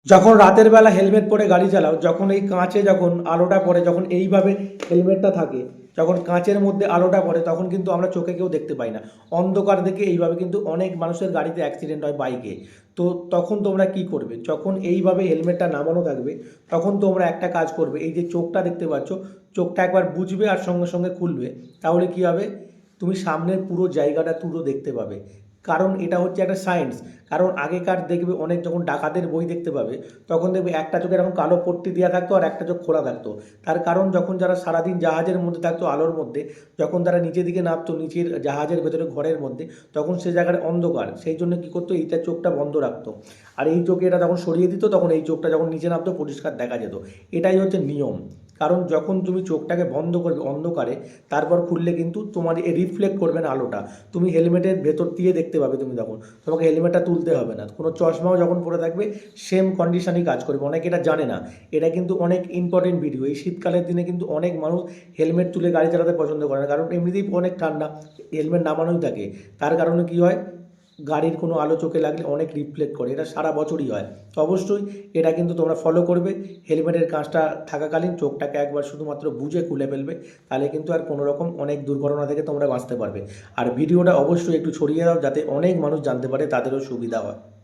যখন রাতের বেলা হেলমেট পরে গাড়ি চালাও, যখন এই কাঁচে যখন আলোটা পড়ে, যখন এইভাবে হেলমেটটা থাকে, যখন কাঁচের মধ্যে আলোটা পড়ে, তখন কিন্তু আমরা চোখে কেউ দেখতে পাই না। অন্ধকার দেখে এইভাবে কিন্তু অনেক মানুষের গাড়িতে অ্যাক্সিডেন্ট হয়, বাইকে। তো তখন তোমরা কি করবে? যখন এইভাবে হেলমেটটা নামানো থাকবে, তখন তোমরা একটা কাজ করবে, এই যে চোখটা দেখতে পাচ্ছ, চোখটা একবার বুঝবে আর সঙ্গে সঙ্গে খুলবে। তাহলে কি হবে? তুমি সামনের পুরো জায়গাটা পুরো দেখতে পাবে। কারণ এটা হচ্ছে একটা সায়েন্স। কারণ আগেকার দেখবে অনেক, যখন ডাকাতের বই দেখতে পাবে, তখন দেখবে একটা চোখে এরকম কালো পট্টি দেওয়া থাকতো আর একটা চোখ খোলা থাকতো। তার কারণ যখন যারা সারাদিন জাহাজের মধ্যে থাকতো আলোর মধ্যে, যখন তারা নিচের দিকে নামতো, নিচের জাহাজের ভেতরে ঘরের মধ্যে, তখন সে জায়গাটা অন্ধকার, সেই জন্য কী করতো, এইটা চোখটা বন্ধ রাখতো। আর এই চোখে এটা যখন সরিয়ে দিত, তখন এই চোখটা যখন নিচে নামতো পরিষ্কার দেখা যেত। এটাই হচ্ছে নিয়ম। কারণ যখন তুমি চোখটাকে বন্ধ করবে অন্ধকারে, তারপর খুললে কিন্তু তোমার এ রিফ্লেক্ট করবে না আলোটা। তুমি হেলমেটের ভেতর দিয়ে দেখতে পাবে। তুমি তখন তোমাকে হেলমেটটা তুলতে হবে না। কোনো চশমাও যখন পরে থাকবে, সেম কন্ডিশনেই কাজ করবে। অনেকে এটা জানে না। এটা কিন্তু অনেক ইম্পর্টেন্ট ভিডিও। এই শীতকালের দিনে কিন্তু অনেক মানুষ হেলমেট তুলে গাড়ি চালাতে পছন্দ করে না, কারণ এমনিতেই অনেক ঠান্ডা, হেলমেট নামানোই থাকে। তার কারণে কী হয়, গাড়ির কোনো আলো চোখে লাগলে অনেক রিফ্লেক্ট করে। এটা সারা বছরই হয়। তো অবশ্যই এটা কিন্তু তোমরা ফলো করবে। হেলমেটের কাঁচটা থাকাকালীন চোখটাকে একবার শুধুমাত্র বুজে খুলে ফেলবে। তাহলে কিন্তু আর কোনো রকম অনেক দুর্ঘটনা থেকে তোমরা বাঁচতে পারবে। আর ভিডিওটা অবশ্যই একটু ছড়িয়ে দাও, যাতে অনেক মানুষ জানতে পারে, তাদেরও সুবিধা হয়।